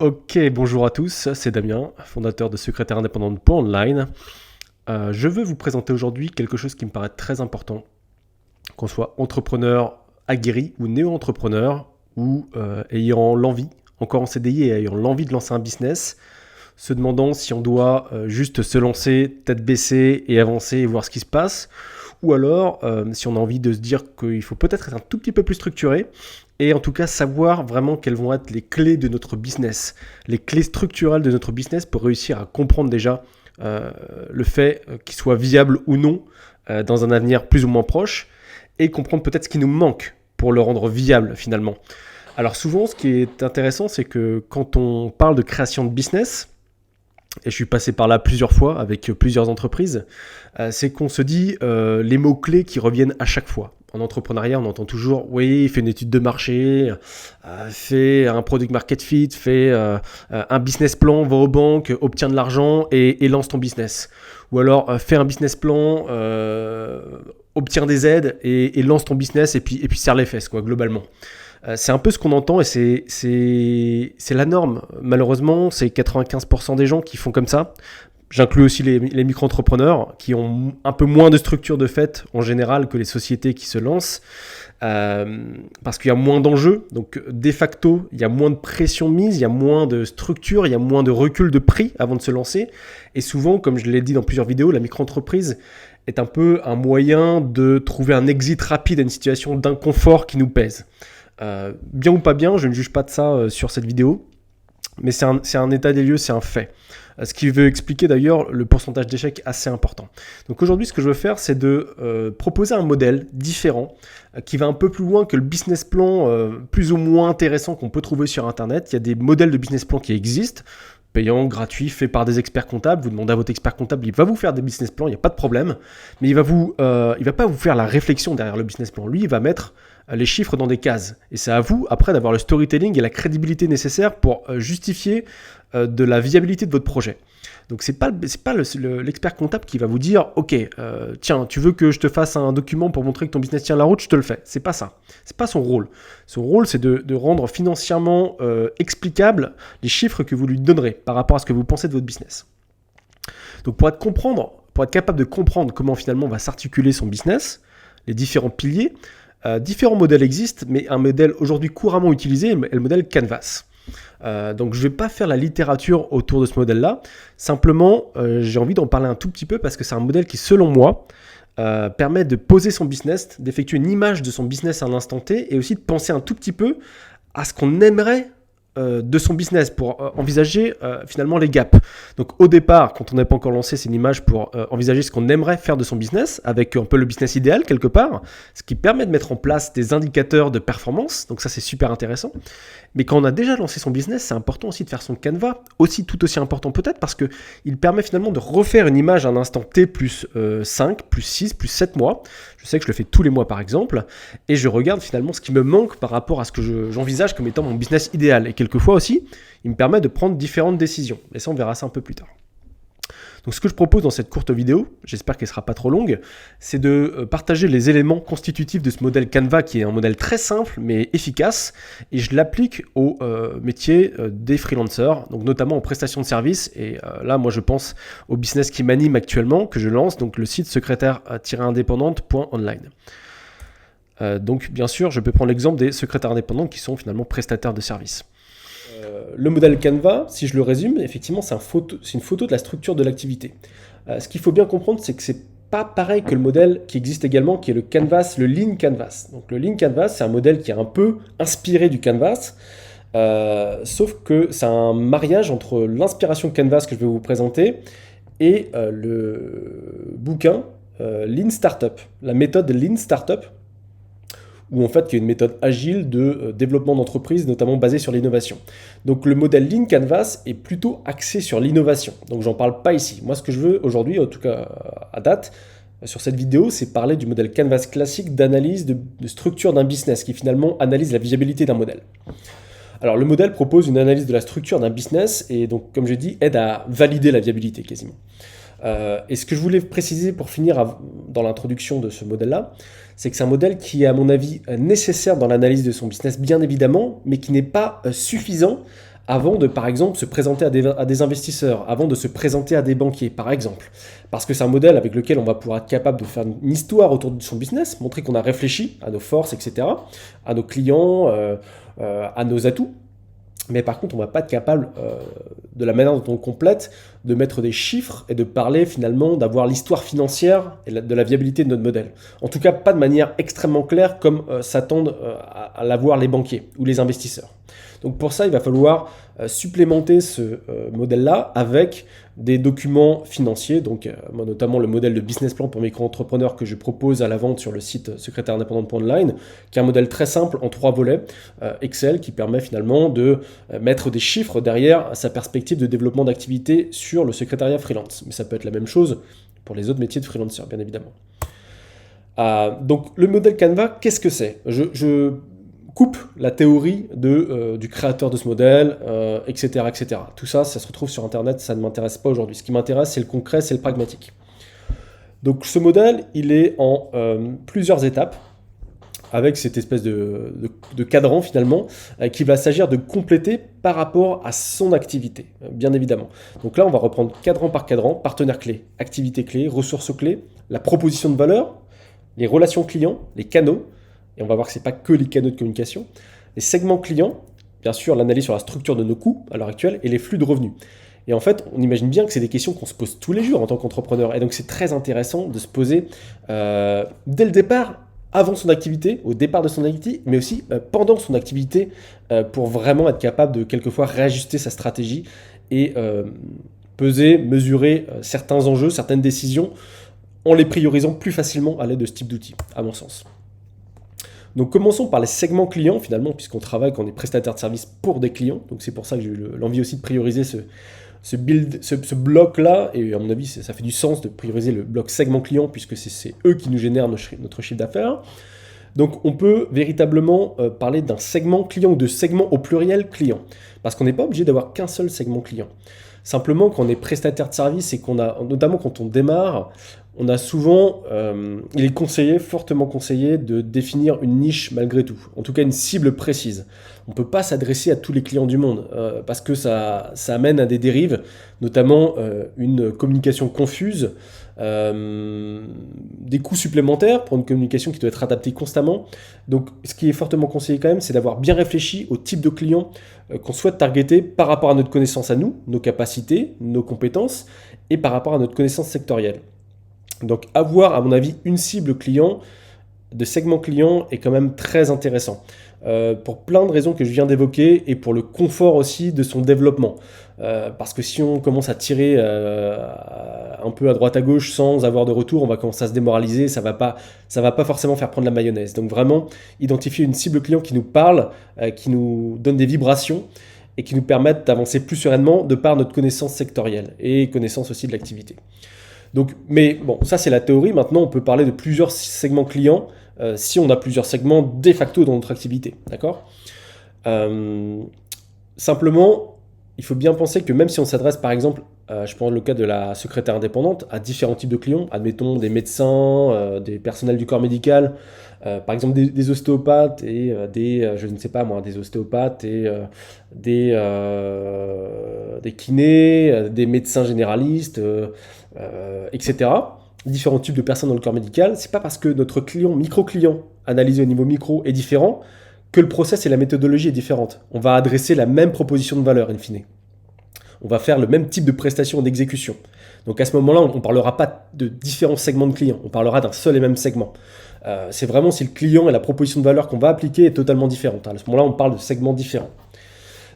Ok, bonjour à tous, c'est Damien, fondateur de secrétaire indépendante.online. Je veux vous présenter aujourd'hui quelque chose qui me paraît très important, qu'on soit entrepreneur aguerri ou néo-entrepreneur ou ayant l'envie, encore en CDI et ayant l'envie de lancer un business, se demandant si on doit juste se lancer, tête baissée et avancer et voir ce qui se passe, ou alors si on a envie de se dire qu'il faut peut-être être un tout petit peu plus structuré et en tout cas savoir vraiment quelles vont être les clés de notre business, les clés structurelles de notre business pour réussir à comprendre déjà le fait qu'il soit viable ou non dans un avenir plus ou moins proche et comprendre peut-être ce qui nous manque pour le rendre viable finalement. Alors souvent, ce qui est intéressant, c'est que quand on parle de création de business, et je suis passé par là plusieurs fois avec plusieurs entreprises, c'est qu'on se dit les mots-clés qui reviennent à chaque fois. En entrepreneuriat, on entend toujours, oui, fais une étude de marché, fais un product market fit, fais un business plan, va aux banques, obtiens de l'argent et lance ton business. Ou alors, fais un business plan, obtiens des aides et lance ton business et puis serre les fesses, quoi, globalement. C'est un peu ce qu'on entend et c'est la norme. Malheureusement, c'est 95% des gens qui font comme ça. J'inclus aussi les micro-entrepreneurs qui ont un peu moins de structure de fait en général que les sociétés qui se lancent parce qu'il y a moins d'enjeux. Donc de facto, il y a moins de pression mise, il y a moins de structure, il y a moins de recul de prix avant de se lancer. Et souvent, comme je l'ai dit dans plusieurs vidéos, la micro-entreprise est un peu un moyen de trouver un exit rapide à une situation d'inconfort qui nous pèse. Bien ou pas bien, je ne juge pas de ça sur cette vidéo, mais c'est un état des lieux, c'est un fait. Ce qui veut expliquer d'ailleurs le pourcentage d'échecs assez important. Donc aujourd'hui, ce que je veux faire, c'est de proposer un modèle différent qui va un peu plus loin que le business plan plus ou moins intéressant qu'on peut trouver sur Internet. Il y a des modèles de business plan qui existent, payants, gratuits, faits par des experts comptables. Vous demandez à votre expert comptable, il va vous faire des business plans, il n'y a pas de problème, mais il va pas vous faire la réflexion derrière le business plan. Lui, il va mettre les chiffres dans des cases. Et c'est à vous, après, d'avoir le storytelling et la crédibilité nécessaire pour justifier de la viabilité de votre projet. Donc, c'est pas l'expert comptable qui va vous dire « Ok, tiens, tu veux que je te fasse un document pour montrer que ton business tient la route, je te le fais. » C'est pas ça. C'est pas son rôle. Son rôle, c'est de rendre financièrement explicable les chiffres que vous lui donnerez par rapport à ce que vous pensez de votre business. Donc, pour être capable de comprendre comment finalement va s'articuler son business, les différents piliers, différents modèles existent, mais un modèle aujourd'hui couramment utilisé est le modèle Canvas. Donc je ne vais pas faire la littérature autour de ce modèle-là, simplement j'ai envie d'en parler un tout petit peu parce que c'est un modèle qui, selon moi, permet de poser son business, d'effectuer une image de son business à un instant T et aussi de penser un tout petit peu à ce qu'on aimerait de son business pour envisager finalement les gaps. Donc au départ, quand on n'est pas encore lancé, c'est une image pour envisager ce qu'on aimerait faire de son business avec un peu le business idéal quelque part, ce qui permet de mettre en place des indicateurs de performance. Donc ça, c'est super intéressant. Mais quand on a déjà lancé son business, c'est important aussi de faire son canevas, aussi tout aussi important peut-être parce qu'il permet finalement de refaire une image à un instant T plus 5, plus 6, plus 7 mois. Je sais que je le fais tous les mois par exemple, et je regarde finalement ce qui me manque par rapport à ce que j'envisage comme étant mon business idéal. Et quelquefois aussi, il me permet de prendre différentes décisions. Mais ça, on verra ça un peu plus tard. Donc ce que je propose dans cette courte vidéo, j'espère qu'elle ne sera pas trop longue, c'est de partager les éléments constitutifs de ce modèle Canva qui est un modèle très simple mais efficace et je l'applique au métier des freelancers, donc notamment aux prestations de services et là moi je pense au business qui m'anime actuellement, que je lance, donc le site secrétaire-indépendante.online. Donc bien sûr je peux prendre l'exemple des secrétaires indépendants qui sont finalement prestataires de services. Le modèle Canva, si je le résume, effectivement, c'est une photo de la structure de l'activité. Ce qu'il faut bien comprendre, c'est que c'est pas pareil que le modèle qui existe également, qui est le Canvas, le Lean Canvas. Donc le Lean Canvas, c'est un modèle qui est un peu inspiré du Canvas, sauf que c'est un mariage entre l'inspiration Canvas que je vais vous présenter et le bouquin Lean Startup, la méthode Lean Startup, où en fait il y a une méthode agile de développement d'entreprise, notamment basée sur l'innovation. Donc le modèle Lean Canvas est plutôt axé sur l'innovation, donc j'en parle pas ici. Moi ce que je veux aujourd'hui, en tout cas à date, sur cette vidéo, c'est parler du modèle Canvas classique d'analyse de structure d'un business, qui finalement analyse la viabilité d'un modèle. Alors le modèle propose une analyse de la structure d'un business, et donc comme je dis, aide à valider la viabilité quasiment. Et ce que je voulais préciser pour finir dans l'introduction de ce modèle-là, c'est que c'est un modèle qui est à mon avis nécessaire dans l'analyse de son business, bien évidemment, mais qui n'est pas suffisant avant de, par exemple, se présenter à des investisseurs, avant de se présenter à des banquiers, par exemple. Parce que c'est un modèle avec lequel on va pouvoir être capable de faire une histoire autour de son business, montrer qu'on a réfléchi à nos forces, etc., à nos clients, à nos atouts. Mais par contre, on ne va pas être capable, de la manière dont on le complète, de mettre des chiffres et de parler finalement, d'avoir l'histoire financière et de la viabilité de notre modèle. En tout cas, pas de manière extrêmement claire comme s'attendent à l'avoir les banquiers ou les investisseurs. Donc pour ça, il va falloir supplémenter ce modèle-là avec des documents financiers, donc notamment le modèle de business plan pour micro-entrepreneurs que je propose à la vente sur le site secrétaireindépendante.online, qui est un modèle très simple en 3 volets, Excel, qui permet finalement de mettre des chiffres derrière sa perspective de développement d'activité sur le secrétariat freelance. Mais ça peut être la même chose pour les autres métiers de freelancer, bien évidemment. Donc le modèle Canva, qu'est-ce que c'est ? Je coupe la théorie du créateur de ce modèle, etc., etc. Tout ça, ça se retrouve sur Internet, ça ne m'intéresse pas aujourd'hui. Ce qui m'intéresse, c'est le concret, c'est le pragmatique. Donc ce modèle, il est en plusieurs étapes, avec cette espèce de cadran finalement, qu'il va s'agir de compléter par rapport à son activité, bien évidemment. Donc là, on va reprendre cadran par cadran, partenaire clé, activité clé, ressources clés, la proposition de valeur, les relations clients, les canaux, et on va voir que ce n'est pas que les canaux de communication, les segments clients, bien sûr l'analyse sur la structure de nos coûts à l'heure actuelle, et les flux de revenus. Et en fait, on imagine bien que c'est des questions qu'on se pose tous les jours en tant qu'entrepreneur, et donc c'est très intéressant de se poser dès le départ, avant son activité, au départ de son activité, mais aussi pendant son activité, pour vraiment être capable de quelquefois réajuster sa stratégie et peser, mesurer certains enjeux, certaines décisions, en les priorisant plus facilement à l'aide de ce type d'outils, à mon sens. Donc commençons par les segments clients finalement, puisqu'on travaille quand on est prestataire de services pour des clients. Donc c'est pour ça que j'ai eu l'envie aussi de prioriser ce bloc-là. Et à mon avis, ça fait du sens de prioriser le bloc segment client, puisque c'est eux qui nous génèrent notre chiffre d'affaires. Donc on peut véritablement parler d'un segment client ou de segment au pluriel client. Parce qu'on n'est pas obligé d'avoir qu'un seul segment client. Simplement, quand on est prestataire de service et qu'on a, notamment quand on démarre, on a souvent, il est conseillé, fortement conseillé, de définir une niche malgré tout. En tout cas, une cible précise. On ne peut pas s'adresser à tous les clients du monde parce que ça amène à des dérives, notamment une communication confuse, des coûts supplémentaires pour une communication qui doit être adaptée constamment. Donc, ce qui est fortement conseillé quand même, c'est d'avoir bien réfléchi au type de client qu'on souhaite targeter par rapport à notre connaissance à nous, nos capacités, nos compétences, et par rapport à notre connaissance sectorielle. Donc avoir, à mon avis, une cible client, de segment client est quand même très intéressant. Pour plein de raisons que je viens d'évoquer et pour le confort aussi de son développement. Parce que si on commence à tirer un peu à droite à gauche sans avoir de retour, on va commencer à se démoraliser, ça va pas forcément faire prendre la mayonnaise. Donc vraiment, identifier une cible client qui nous parle, qui nous donne des vibrations et qui nous permettent d'avancer plus sereinement de par notre connaissance sectorielle et connaissance aussi de l'activité. Donc, mais bon, ça c'est la théorie. Maintenant, on peut parler de plusieurs segments clients si on a plusieurs segments de facto dans notre activité. D'accord ? Simplement, il faut bien penser que même si on s'adresse par exemple, je prends le cas de la secrétaire indépendante, à différents types de clients, admettons des médecins, des personnels du corps médical, par exemple des ostéopathes et je ne sais pas moi, des ostéopathes et des kinés, des médecins généralistes, etc. Différents types de personnes dans le corps médical. C'est pas parce que notre client, micro-client, analysé au niveau micro est différent que le process et la méthodologie est différente. On va adresser la même proposition de valeur in fine. On va faire le même type de prestation et d'exécution. Donc à ce moment-là, on ne parlera pas de différents segments de clients, on parlera d'un seul et même segment. C'est vraiment si le client et la proposition de valeur qu'on va appliquer est totalement différente. À ce moment-là, on parle de segments différents.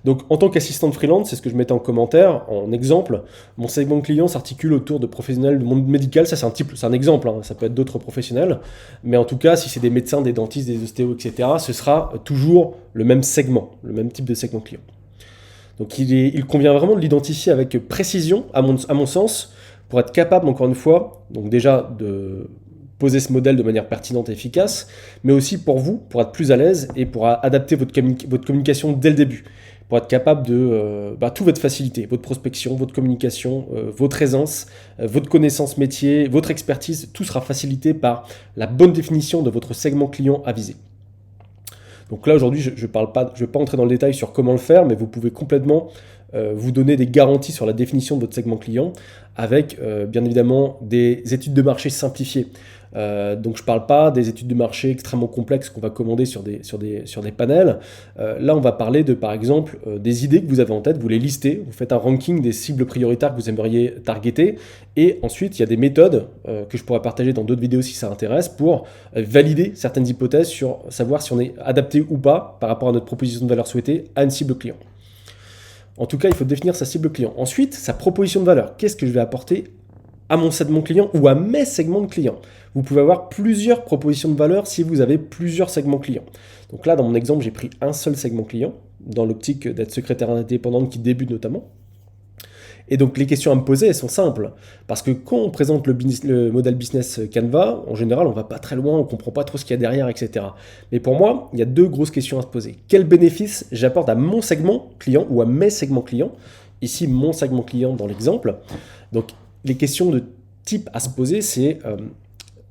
Donc en tant qu'assistant de freelance, c'est ce que je mettais en commentaire, en exemple, mon segment client s'articule autour de professionnels du monde médical, ça c'est un exemple, hein, ça peut être d'autres professionnels, mais en tout cas, si c'est des médecins, des dentistes, des ostéos, etc., ce sera toujours le même segment, le même type de segment client. Donc il convient vraiment de l'identifier avec précision, à mon sens, pour être capable, encore une fois, donc déjà de poser ce modèle de manière pertinente et efficace, mais aussi pour vous, pour être plus à l'aise et pour adapter votre communication dès le début, pour être capable de tout votre facilité, votre prospection, votre communication, votre aisance, votre connaissance métier, votre expertise, tout sera facilité par la bonne définition de votre segment client à viser. Donc là, aujourd'hui, je ne vais pas entrer dans le détail sur comment le faire, mais vous pouvez complètement vous donner des garanties sur la définition de votre segment client avec, bien évidemment, des études de marché simplifiées. Donc je ne parle pas des études de marché extrêmement complexes qu'on va commander sur des panels. Là, on va parler de, par exemple, des idées que vous avez en tête, vous les listez, vous faites un ranking des cibles prioritaires que vous aimeriez targeter, et ensuite, il y a des méthodes que je pourrais partager dans d'autres vidéos si ça intéresse, pour valider certaines hypothèses sur savoir si on est adapté ou pas par rapport à notre proposition de valeur souhaitée à une cible client. En tout cas, il faut définir sa cible client. Ensuite, sa proposition de valeur. Qu'est-ce que je vais apporter à mon segment client ou à mes segments de clients? Vous pouvez avoir plusieurs propositions de valeur si vous avez plusieurs segments clients. Donc là, dans mon exemple, j'ai pris un seul segment client, dans l'optique d'être secrétaire indépendante qui débute notamment. Et donc les questions à me poser, elles sont simples. Parce que quand on présente le modèle business Canva, en général, on va pas très loin, on comprend pas trop ce qu'il y a derrière, etc. Mais pour moi, il y a deux grosses questions à se poser. Quel bénéfice j'apporte à mon segment client ou à mes segments clients? Ici, mon segment client dans l'exemple. Donc les questions de type à se poser, c'est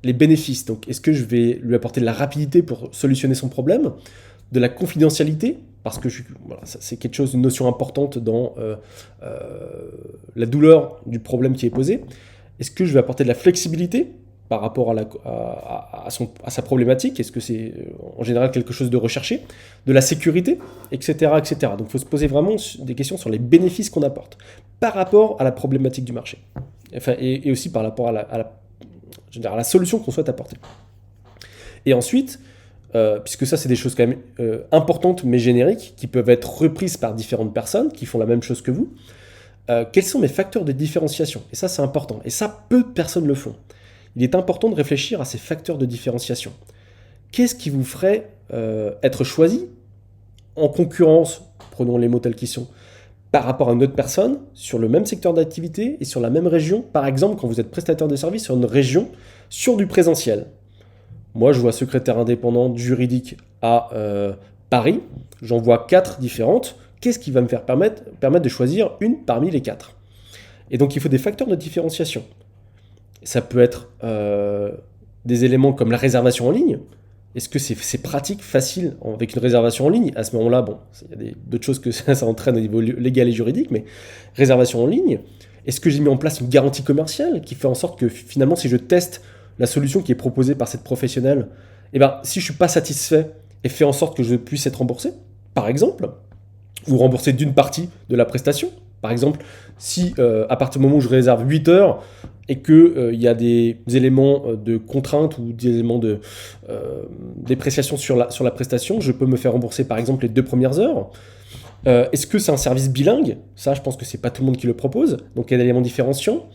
les bénéfices. Donc est-ce que je vais lui apporter de la rapidité pour solutionner son problème, de la confidentialité, parce que voilà, c'est quelque chose, une notion importante dans la douleur du problème qui est posé. Est-ce que je vais apporter de la flexibilité par rapport à sa problématique? Est-ce que c'est en général quelque chose de recherché? De la sécurité, etc. etc. Donc il faut se poser vraiment des questions sur les bénéfices qu'on apporte par rapport à la problématique du marché. Enfin, et aussi par rapport à la solution qu'on souhaite apporter. Et ensuite, puisque ça c'est des choses quand même importantes mais génériques, qui peuvent être reprises par différentes personnes qui font la même chose que vous, quels sont mes facteurs de différenciation? Et ça c'est important, et ça peu de personnes le font. Il est important de réfléchir à ces facteurs de différenciation. Qu'est-ce qui vous ferait être choisi en concurrence, prenons les mots tels qu'ils sont, par rapport à une autre personne sur le même secteur d'activité et sur la même région? Par exemple, quand vous êtes prestataire de service sur une région, sur du présentiel. Moi, je vois secrétaire indépendante juridique à Paris. J'en vois 4 différentes. Qu'est-ce qui va me faire permettre de choisir une parmi les 4? Et donc, il faut des facteurs de différenciation. Ça peut être des éléments comme la réservation en ligne. Est-ce que c'est pratique, facile avec une réservation en ligne? À ce moment-là, bon, il y a d'autres choses que ça entraîne au niveau légal et juridique, mais réservation en ligne. Est-ce que j'ai mis en place une garantie commerciale qui fait en sorte que finalement, si je teste la solution qui est proposée par cette professionnelle, eh ben, si je ne suis pas satisfait et fait en sorte que je puisse être remboursé, par exemple, ou remboursé d'une partie de la prestation. Par exemple, si à partir du moment où je réserve 8 heures et qu'il y a des éléments de contrainte ou des éléments de dépréciation sur la prestation, je peux me faire rembourser par exemple les 2 premières heures. Est-ce que c'est un service bilingue? Ça, je pense que c'est pas tout le monde qui le propose, donc il y a des éléments différenciants.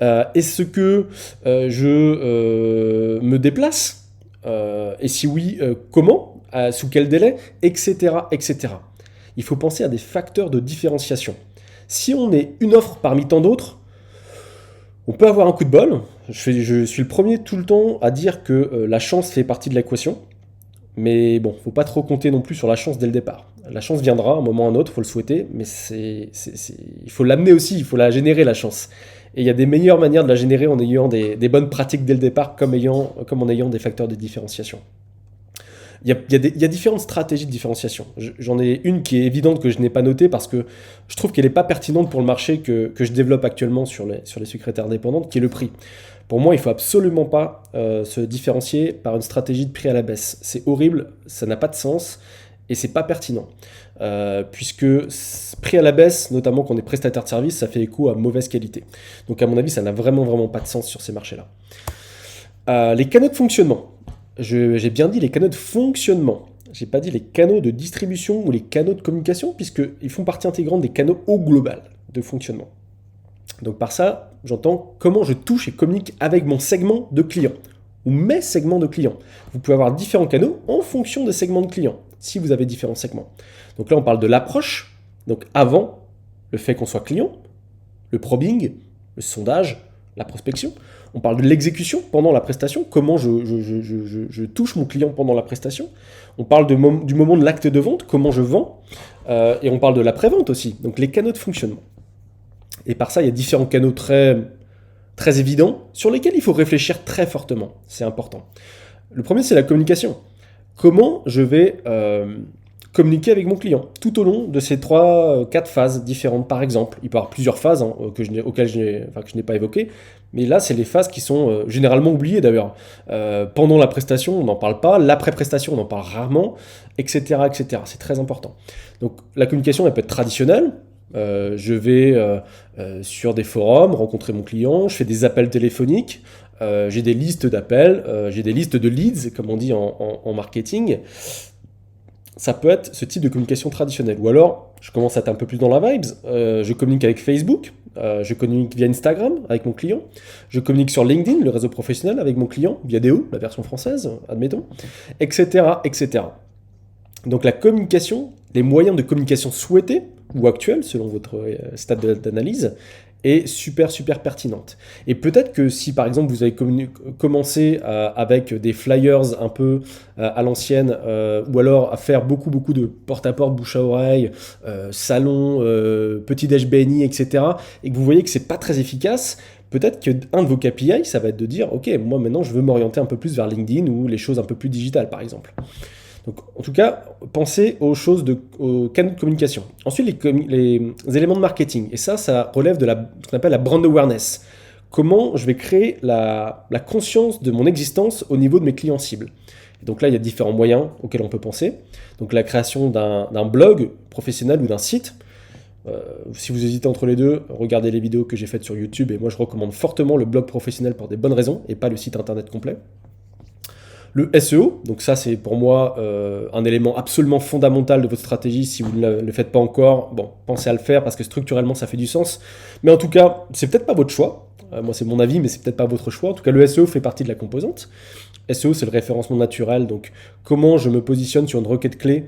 Est-ce que je me déplace? Et si oui, comment? Sous quel délai? Etc., etc. Il faut penser à des facteurs de différenciation. Si on est une offre parmi tant d'autres, on peut avoir un coup de bol. Je suis le premier tout le temps à dire que la chance fait partie de l'équation. Mais bon, il ne faut pas trop compter non plus sur la chance dès le départ. La chance viendra à un moment ou à un autre, il faut le souhaiter, mais il faut l'amener aussi, il faut la générer la chance. Et il y a des meilleures manières de la générer en ayant des bonnes pratiques dès le départ, comme en ayant des facteurs de différenciation. Il y a différentes stratégies de différenciation. J'en ai une qui est évidente que je n'ai pas notée parce que je trouve qu'elle n'est pas pertinente pour le marché que je développe actuellement sur les secrétaires indépendantes, qui est le prix. Pour moi, il ne faut absolument pas se différencier par une stratégie de prix à la baisse. C'est horrible, ça n'a pas de sens et c'est pas pertinent. Puisque prix à la baisse, notamment quand on est prestataire de service, ça fait écho à mauvaise qualité. Donc à mon avis, ça n'a vraiment pas de sens sur ces marchés-là. Les canaux de fonctionnement. J'ai bien dit les canaux de fonctionnement. J'ai pas dit les canaux de distribution ou les canaux de communication, puisqu'ils font partie intégrante des canaux au global de fonctionnement. Donc par ça, j'entends comment je touche et communique avec mon segment de clients ou mes segments de clients. Vous pouvez avoir différents canaux en fonction des segments de clients, si vous avez différents segments. Donc là, on parle de l'approche, donc avant le fait qu'on soit client, le probing, le sondage, la prospection. On parle de l'exécution pendant la prestation, comment je touche mon client pendant la prestation. On parle du moment de l'acte de vente, comment je vends. Et on parle de la pré-vente aussi, donc les canaux de fonctionnement. Et par ça, il y a différents canaux très évidents sur lesquels il faut réfléchir très fortement. C'est important. Le premier, c'est la communication. comment je vais communiquer avec mon client tout au long de ces 3-4 phases différentes, par exemple. Il peut y avoir plusieurs phases hein, auxquelles que je n'ai pas évoquées, mais là, c'est les phases qui sont généralement oubliées d'ailleurs. Pendant la prestation, on n'en parle pas, l'après-prestation, on en parle rarement, etc., etc. C'est très important. Donc la communication, elle peut être traditionnelle. Je vais sur des forums rencontrer mon client, je fais des appels téléphoniques, j'ai des listes d'appels, j'ai des listes de leads, comme on dit en marketing. Ça peut être ce type de communication traditionnelle. Ou alors, je commence à être un peu plus dans la vibes, je communique avec Facebook, je communique via Instagram avec mon client, je communique sur LinkedIn, le réseau professionnel, avec mon client, via Deo, la version française, admettons, etc., etc. Donc la communication, les moyens de communication souhaités ou actuels, selon votre stade d'analyse, est super super pertinente. Et peut-être que si par exemple vous avez commencé avec des flyers un peu à l'ancienne, ou alors à faire beaucoup de porte-à-porte, bouche à oreille, salon, petit déj BNI, etc., et que vous voyez que c'est pas très efficace, peut-être qu'un de vos KPI, ça va être de dire, ok, moi maintenant je veux m'orienter un peu plus vers LinkedIn ou les choses un peu plus digitales par exemple. Donc, en tout cas, pensez aux canaux de communication. Ensuite, les éléments de marketing. Et ça relève de ce qu'on appelle la brand awareness. Comment je vais créer la conscience de mon existence au niveau de mes clients cibles. Et donc là, il y a différents moyens auxquels on peut penser. Donc la création d'un blog professionnel ou d'un site. Si vous hésitez entre les deux, regardez les vidéos que j'ai faites sur YouTube. Et moi, je recommande fortement le blog professionnel pour des bonnes raisons et pas le site internet complet. Le SEO, donc ça c'est pour moi un élément absolument fondamental de votre stratégie. Si vous ne le faites pas encore, bon, pensez à le faire parce que structurellement ça fait du sens. Mais en tout cas, c'est peut-être pas votre choix. Moi c'est mon avis, mais c'est peut-être pas votre choix. En tout cas, le SEO fait partie de la composante. SEO c'est le référencement naturel, donc comment je me positionne sur une requête clé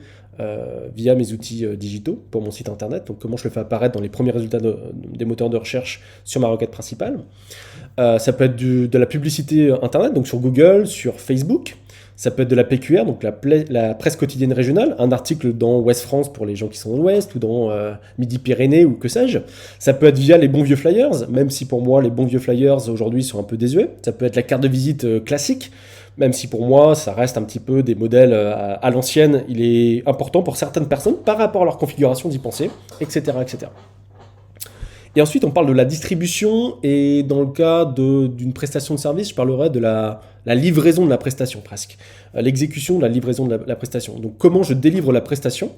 via mes outils digitaux pour mon site internet. Donc comment je le fais apparaître dans les premiers résultats des moteurs de recherche sur ma requête principale. Ça peut être de la publicité internet, donc sur Google, sur Facebook. Ça peut être de la PQR, donc la presse quotidienne régionale, un article dans Ouest France pour les gens qui sont dans l'Ouest, ou dans Midi-Pyrénées, ou que sais-je. Ça peut être via les bons vieux flyers, même si pour moi les bons vieux flyers aujourd'hui sont un peu désuets. Ça peut être la carte de visite classique, même si pour moi ça reste un petit peu des modèles à l'ancienne. Il est important pour certaines personnes, par rapport à leur configuration, d'y penser, etc., etc. Et ensuite, on parle de la distribution, et dans le cas d'une prestation de service, je parlerai de la livraison de la prestation, presque. L'exécution de la livraison de la prestation. Donc, comment je délivre la prestation.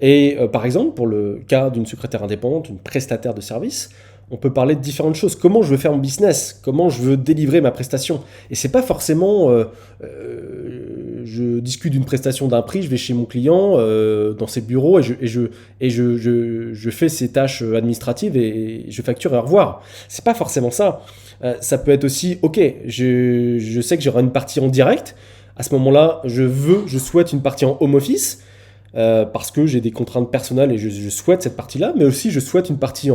Et par exemple, pour le cas d'une secrétaire indépendante, une prestataire de service, on peut parler de différentes choses. Comment je veux faire mon business, comment je veux délivrer ma prestation. Et c'est pas forcément je discute d'une prestation d'un prix, je vais chez mon client dans ses bureaux et je fais ses tâches administratives et je facture et au revoir. C'est pas forcément ça. Ça peut être aussi, ok, je sais que j'aurai une partie en direct. À ce moment-là, je souhaite une partie en home office. Parce que j'ai des contraintes personnelles et je souhaite cette partie-là, mais aussi je souhaite une partie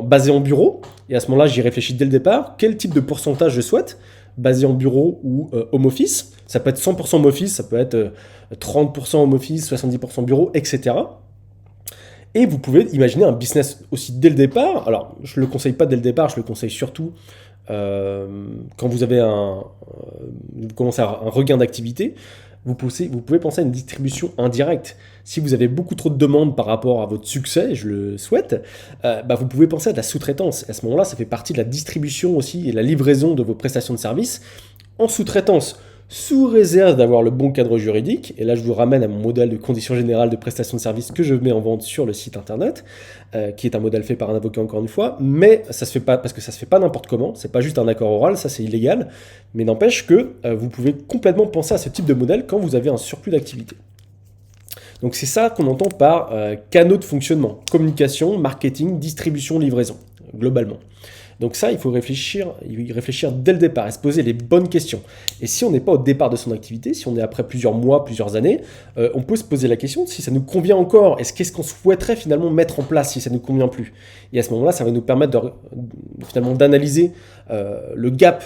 basée en bureau. Et à ce moment-là, j'y réfléchis dès le départ. Quel type de pourcentage je souhaite, basé en bureau ou home office. Ça peut être 100% home office, ça peut être 30% home office, 70% bureau, etc. Et vous pouvez imaginer un business aussi dès le départ. Alors, je ne le conseille pas dès le départ, je le conseille surtout quand vous avez vous commencez à un regain d'activité. Vous pouvez penser à une distribution indirecte. Si vous avez beaucoup trop de demandes par rapport à votre succès, je le souhaite, vous pouvez penser à de la sous-traitance. À ce moment-là, ça fait partie de la distribution aussi et de la livraison de vos prestations de services en sous-traitance, sous réserve d'avoir le bon cadre juridique. Et là, je vous ramène à mon modèle de conditions générales de prestation de services que je mets en vente sur le site internet, qui est un modèle fait par un avocat encore une fois, mais ça se fait pas parce que ça se fait pas n'importe comment. C'est pas juste un accord oral, ça c'est illégal, mais n'empêche que vous pouvez complètement penser à ce type de modèle quand vous avez un surplus d'activité. Donc c'est ça qu'on entend par canaux de fonctionnement, communication, marketing, distribution, livraison, globalement. Donc ça, il faut y réfléchir dès le départ et se poser les bonnes questions. Et si on n'est pas au départ de son activité, si on est après plusieurs mois, plusieurs années, on peut se poser la question de si ça nous convient encore et qu'est-ce qu'on souhaiterait finalement mettre en place si ça ne nous convient plus. Et à ce moment-là, ça va nous permettre finalement d'analyser le gap,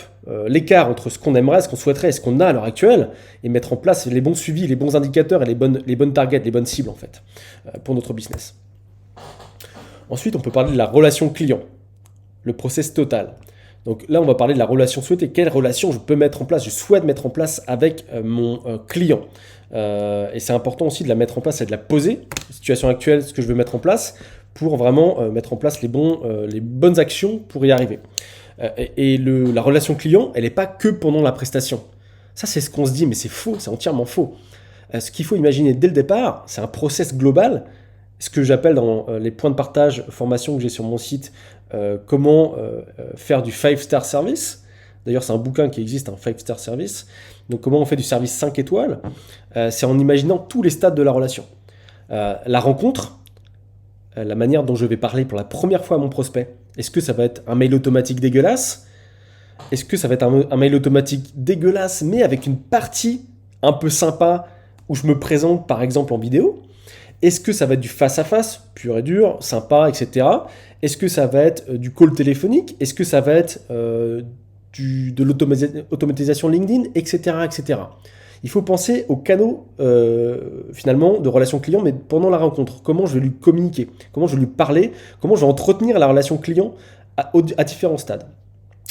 l'écart entre ce qu'on aimerait, ce qu'on souhaiterait et ce qu'on a à l'heure actuelle, et mettre en place les bons suivis, les bons indicateurs et les bonnes targets, les bonnes cibles en fait, pour notre business. Ensuite, on peut parler de la relation client. Le process total. Donc là, on va parler de la relation souhaitée. Quelle relation je peux mettre en place, je souhaite mettre en place avec mon client. Et c'est important aussi de la mettre en place et de la poser. La situation actuelle, ce que je veux mettre en place, pour vraiment mettre en place les bonnes actions pour y arriver. La relation client, elle n'est pas que pendant la prestation. Ça, c'est ce qu'on se dit, mais c'est faux, c'est entièrement faux. Ce qu'il faut imaginer dès le départ, c'est un process global, ce que j'appelle dans les points de partage formation que j'ai sur mon site, comment faire du 5-star service. D'ailleurs, c'est un bouquin qui existe, un 5-star service. Donc, comment on fait du service 5 étoiles. C'est en imaginant tous les stades de la relation. La rencontre, la manière dont je vais parler pour la première fois à mon prospect. Est-ce que ça va être un mail automatique dégueulasse? Est-ce que ça va être un mail automatique dégueulasse, mais avec une partie un peu sympa où je me présente par exemple en vidéo? Est-ce que ça va être du face-à-face, pur et dur, sympa, etc. Est-ce que ça va être du call téléphonique? Est-ce que ça va être de l'automatisation LinkedIn, etc., etc. Il faut penser aux canaux finalement de relation client, mais pendant la rencontre. Comment je vais lui communiquer? Comment je vais lui parler? Comment je vais entretenir la relation client à différents stades?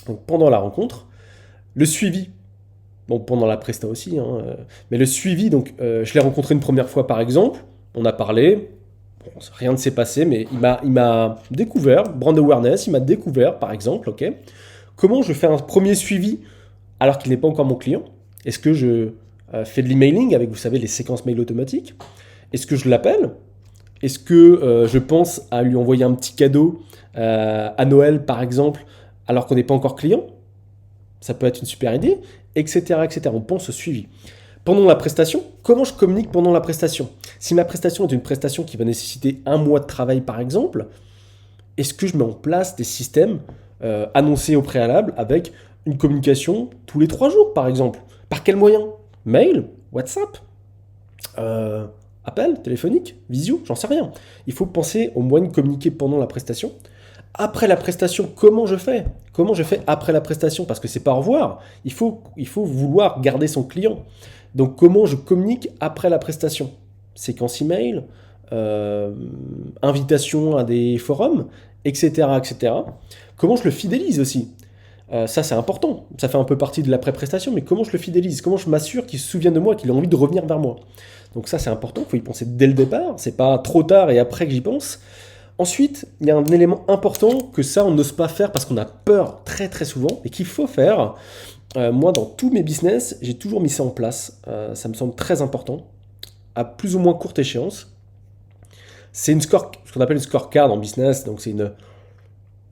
Donc pendant la rencontre, le suivi. Bon, pendant la presta aussi, mais le suivi, donc je l'ai rencontré une première fois par exemple, on a parlé, bon, rien ne s'est passé, mais il m'a découvert, brand awareness, il m'a découvert par exemple, ok. Comment je fais un premier suivi alors qu'il n'est pas encore mon client? Est-ce que je fais de l'emailing avec, vous savez, les séquences mail automatiques? Est-ce que je l'appelle? Est-ce que je pense à lui envoyer un petit cadeau à Noël par exemple alors qu'on n'est pas encore client? Ça peut être une super idée, etc., etc. On pense au suivi. Pendant la prestation, comment je communique pendant la prestation? Si ma prestation est une prestation qui va nécessiter 1 mois de travail par exemple, est-ce que je mets en place des systèmes annoncés au préalable avec une communication tous les 3 jours par exemple? Par quel moyen? Mail? WhatsApp? Appel? Téléphonique? Visio? J'en sais rien. Il faut penser au moyen de communiquer pendant la prestation. Après la prestation, comment je fais? Comment je fais après la prestation? Parce que c'est pas au revoir. Il faut vouloir garder son client. Donc comment je communique après la prestation? Séquence email, invitation à des forums, etc., etc. Comment je le fidélise aussi? Ça c'est important. Ça fait un peu partie de l'après-prestation, mais comment je le fidélise? Comment je m'assure qu'il se souvienne de moi, qu'il a envie de revenir vers moi? Donc ça c'est important, il faut y penser dès le départ. C'est pas trop tard et après que j'y pense. Ensuite, il y a un élément important que ça, on n'ose pas faire parce qu'on a peur très très souvent et qu'il faut faire. Moi, dans tous mes business, j'ai toujours mis ça en place. Ça me semble très important, à plus ou moins courte échéance. C'est ce qu'on appelle une scorecard en business. Donc, c'est une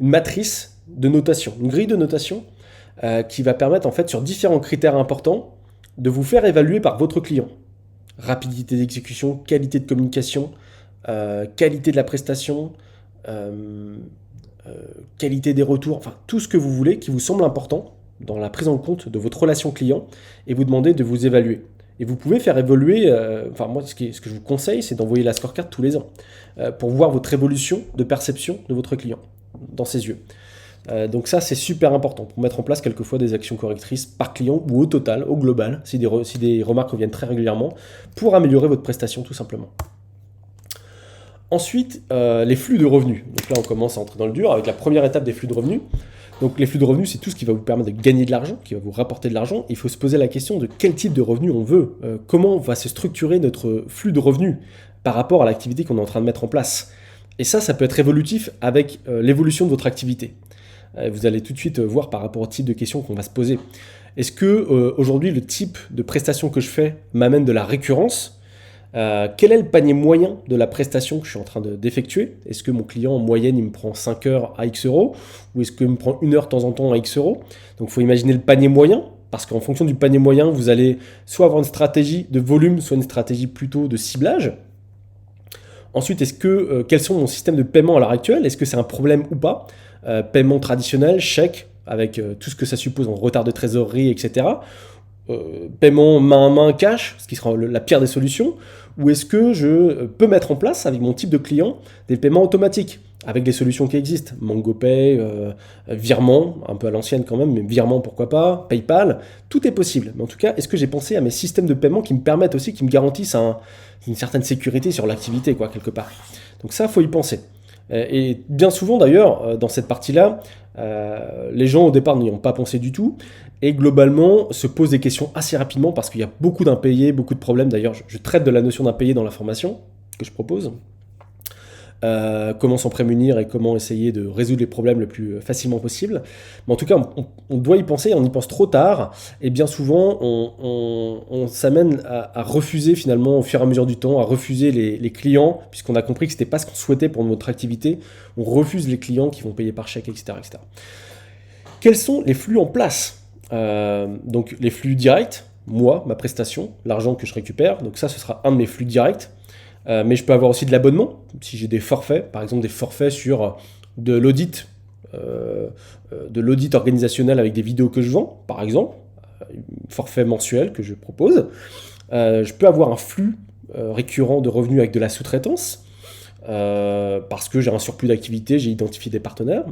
matrice de notation, une grille de notation qui va permettre, en fait, sur différents critères importants, de vous faire évaluer par votre client. Rapidité d'exécution, qualité de communication, qualité de la prestation, qualité des retours, enfin tout ce que vous voulez qui vous semble important dans la prise en compte de votre relation client et vous demandez de vous évaluer. Et vous pouvez faire évoluer, moi ce que je vous conseille c'est d'envoyer la scorecard tous les ans pour voir votre évolution de perception de votre client dans ses yeux. Donc ça c'est super important pour mettre en place quelquefois des actions correctrices par client ou au total, au global, si des remarques reviennent très régulièrement, pour améliorer votre prestation tout simplement. Ensuite, les flux de revenus. Donc là, on commence à entrer dans le dur avec la première étape des flux de revenus. Donc les flux de revenus, c'est tout ce qui va vous permettre de gagner de l'argent, qui va vous rapporter de l'argent. Il faut se poser la question de quel type de revenus on veut. Comment va se structurer notre flux de revenus par rapport à l'activité qu'on est en train de mettre en place. Et ça peut être évolutif avec l'évolution de votre activité. Vous allez tout de suite voir par rapport au type de questions qu'on va se poser. Est-ce que aujourd'hui, le type de prestation que je fais m'amène de la récurrence? Quel est le panier moyen de la prestation que je suis en train d'effectuer? Est-ce que mon client en moyenne il me prend 5 heures à X euros ou est-ce qu'il me prend 1 heure de temps en temps à X euros? Donc il faut imaginer le panier moyen parce qu'en fonction du panier moyen vous allez soit avoir une stratégie de volume soit une stratégie plutôt de ciblage. Ensuite, quels sont mon système de paiement à l'heure actuelle? Est-ce que c'est un problème ou pas? Paiement traditionnel, chèque avec tout ce que ça suppose en retard de trésorerie, etc. Paiement main à main cash, ce qui sera la pire des solutions, ou est-ce que je peux mettre en place avec mon type de client des paiements automatiques avec des solutions qui existent, MangoPay, virement, un peu à l'ancienne quand même, mais virement pourquoi pas, PayPal, tout est possible. Mais en tout cas, est-ce que j'ai pensé à mes systèmes de paiement qui me permettent aussi, qui me garantissent une certaine sécurité sur l'activité, quoi, quelque part. Donc ça, il faut y penser. Et bien souvent d'ailleurs, dans cette partie-là, les gens au départ n'y ont pas pensé du tout et globalement se posent des questions assez rapidement parce qu'il y a beaucoup d'impayés, beaucoup de problèmes. D'ailleurs, je traite de la notion d'impayé dans la formation que je propose. Comment s'en prémunir et comment essayer de résoudre les problèmes le plus facilement possible. Mais en tout cas, on doit y penser, on y pense trop tard, et bien souvent, on s'amène à refuser finalement au fur et à mesure du temps, à refuser les clients, puisqu'on a compris que ce n'était pas ce qu'on souhaitait pour notre activité. On refuse les clients qui vont payer par chèque, etc. etc. Quels sont les flux en place? Donc les flux directs, moi, ma prestation, l'argent que je récupère, donc ça, ce sera un de mes flux directs. Mais je peux avoir aussi de l'abonnement, si j'ai des forfaits, par exemple des forfaits sur de l'audit organisationnel avec des vidéos que je vends, par exemple, forfait mensuel que je propose. Je peux avoir un flux récurrent de revenus avec de la sous-traitance, parce que j'ai un surplus d'activité, j'ai identifié des partenaires,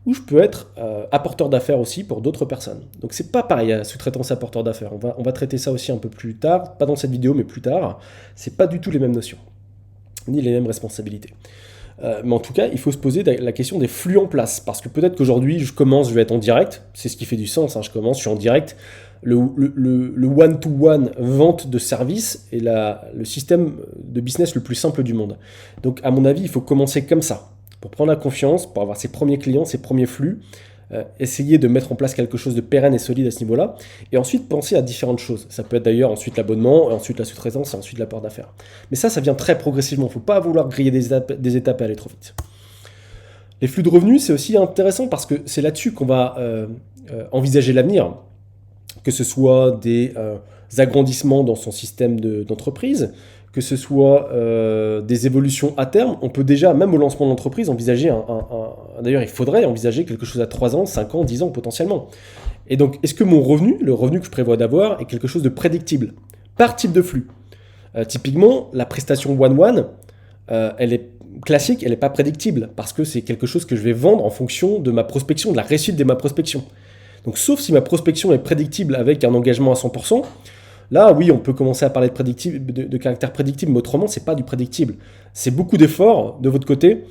ou je peux être apporteur d'affaires aussi pour d'autres personnes. Donc c'est pas pareil à sous-traitance apporteur d'affaires. On va traiter ça aussi un peu plus tard, pas dans cette vidéo, mais plus tard. C'est pas du tout les mêmes notions, ni les mêmes responsabilités. Mais en tout cas, il faut se poser la question des flux en place, parce que peut-être qu'aujourd'hui, je vais être en direct, c'est ce qui fait du sens, hein, je suis en direct, le one-to-one vente de services est le système de business le plus simple du monde. Donc à mon avis, il faut commencer comme ça, pour prendre la confiance, pour avoir ses premiers clients, ses premiers flux, essayer de mettre en place quelque chose de pérenne et solide à ce niveau-là, et ensuite penser à différentes choses. Ça peut être d'ailleurs ensuite l'abonnement, et ensuite la sous-traitance, et ensuite l'apport d'affaires. Mais ça vient très progressivement, il ne faut pas vouloir griller des étapes et aller trop vite. Les flux de revenus, c'est aussi intéressant parce que c'est là-dessus qu'on va envisager l'avenir, que ce soit des agrandissements dans son système d'entreprise, que ce soit des évolutions à terme. On peut déjà, même au lancement de l'entreprise, envisager d'ailleurs, il faudrait envisager quelque chose à 3 ans, 5 ans, 10 ans potentiellement. Et donc, est-ce que mon revenu, le revenu que je prévois d'avoir, est quelque chose de prédictible par type de flux? Typiquement, la prestation one-one, elle est classique, elle n'est pas prédictible parce que c'est quelque chose que je vais vendre en fonction de ma prospection, de la réussite de ma prospection. Donc, sauf si ma prospection est prédictible avec un engagement à 100%, là, oui, on peut commencer à parler de caractère prédictible, mais autrement, c'est pas du prédictible. C'est beaucoup d'efforts de votre côté,